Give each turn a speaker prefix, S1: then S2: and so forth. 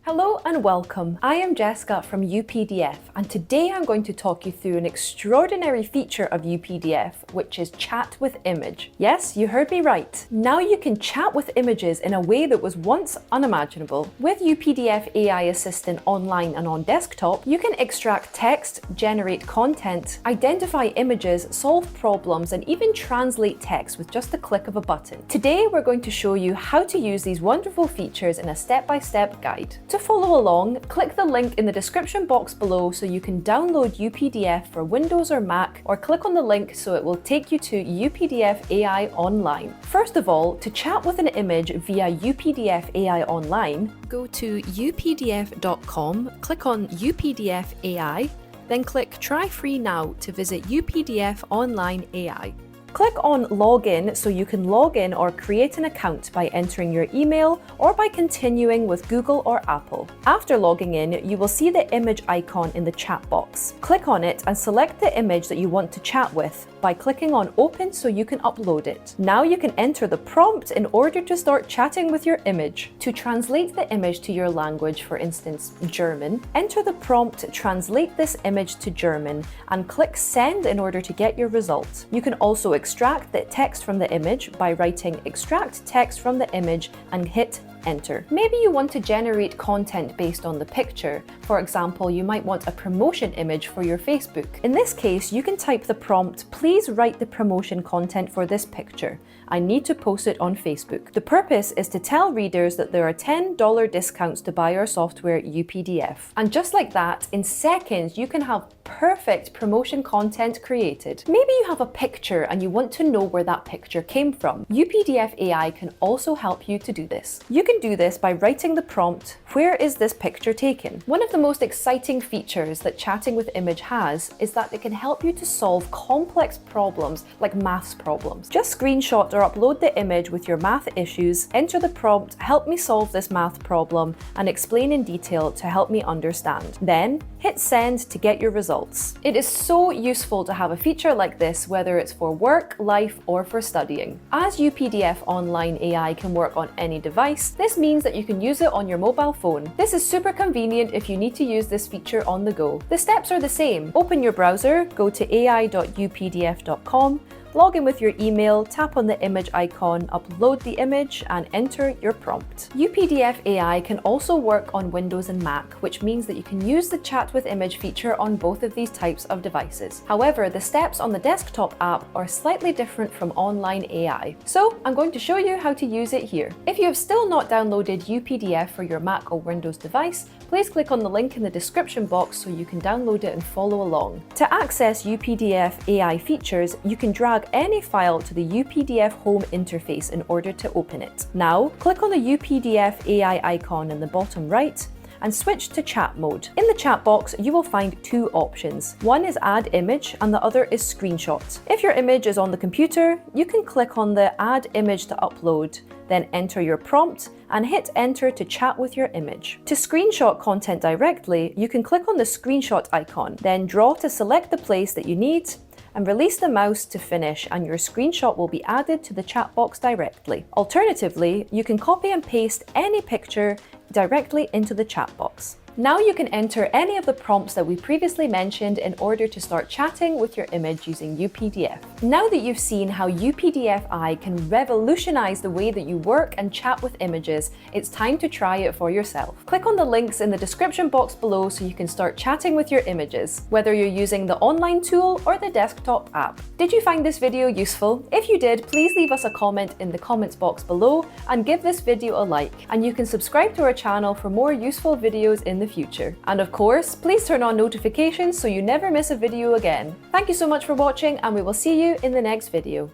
S1: Hello and welcome. I am Jessica from UPDF, and today I'm going to talk you through an extraordinary feature of UPDF, which is chat with image. Yes, you heard me right. Now you can chat with images in a way that was once unimaginable. With UPDF AI Assistant online and on desktop, you can extract text, generate content, identify images, solve problems, and even translate text with just the click of a button. Today we're going to show you how to use these wonderful features in a step-by-step guide. To follow along, click the link in the description box below so you can download UPDF for Windows or Mac, or click on the link so it will take you to UPDF AI Online. First of all, to chat with an image via UPDF AI Online, go to updf.com, click on UPDF AI, then click Try Free Now to visit UPDF Online AI. Click on Login so you can log in or create an account by entering your email or by continuing with Google or Apple. After logging in, you will see the image icon in the chat box. Click on it and select the image that you want to chat with by clicking on Open so you can upload it. Now you can enter the prompt in order to start chatting with your image. To translate the image to your language, for instance, German, enter the prompt Translate this image to German and click Send in order to get your result. You can also extract the text from the image by writing Extract text from the image and hit Enter. Maybe you want to generate content based on the picture. For example, you might want a promotion image for your Facebook. In this case, you can type the prompt, please write the promotion content for this picture. I need to post it on Facebook. The purpose is to tell readers that there are $10 discounts to buy our software UPDF. And just like that, in seconds, you can have perfect promotion content created. Maybe you have a picture and you want to know where that picture came from. UPDF AI can also help you to do this. You can do this by writing the prompt, where is this picture taken? One of the most exciting features that chatting with image has is that it can help you to solve complex problems like maths problems. Just screenshot or upload the image with your math issues, enter the prompt, help me solve this math problem, and explain in detail to help me understand. Then hit send to get your results. It is so useful to have a feature like this, whether it's for work, life, or for studying. As UPDF Online AI can work on any device, this means that you can use it on your mobile phone. This is super convenient if you need to use this feature on the go. The steps are the same. Open your browser, go to ai.updf.com, log in with your email, tap on the image icon, upload the image, and enter your prompt. UPDF AI can also work on Windows and Mac, which means that you can use the chat with image feature on both of these types of devices. However, the steps on the desktop app are slightly different from online AI. So I'm going to show you how to use it here. If you have still not downloaded UPDF for your Mac or Windows device, please click on the link in the description box so you can download it and follow along. To access UPDF AI features, you can drag any file to the UPDF home interface in order to open it. Now, click on the UPDF AI icon in the bottom right and switch to chat mode. In the chat box, you will find two options. One is add image and the other is screenshot. If your image is on the computer, you can click on the add image to upload, then enter your prompt and hit enter to chat with your image. To screenshot content directly, you can click on the screenshot icon, then draw to select the place that you need, and release the mouse to finish, and your screenshot will be added to the chat box directly. Alternatively, you can copy and paste any picture directly into the chat box. Now you can enter any of the prompts that we previously mentioned in order to start chatting with your image using UPDF. Now that you've seen how UPDF AI can revolutionize the way that you work and chat with images, it's time to try it for yourself. Click on the links in the description box below so you can start chatting with your images, whether you're using the online tool or the desktop app. Did you find this video useful? If you did, please leave us a comment in the comments box below and give this video a like. And you can subscribe to our channel for more useful videos in the future. And of course, please turn on notifications so you never miss a video again. Thank you so much for watching, and we will see you in the next video.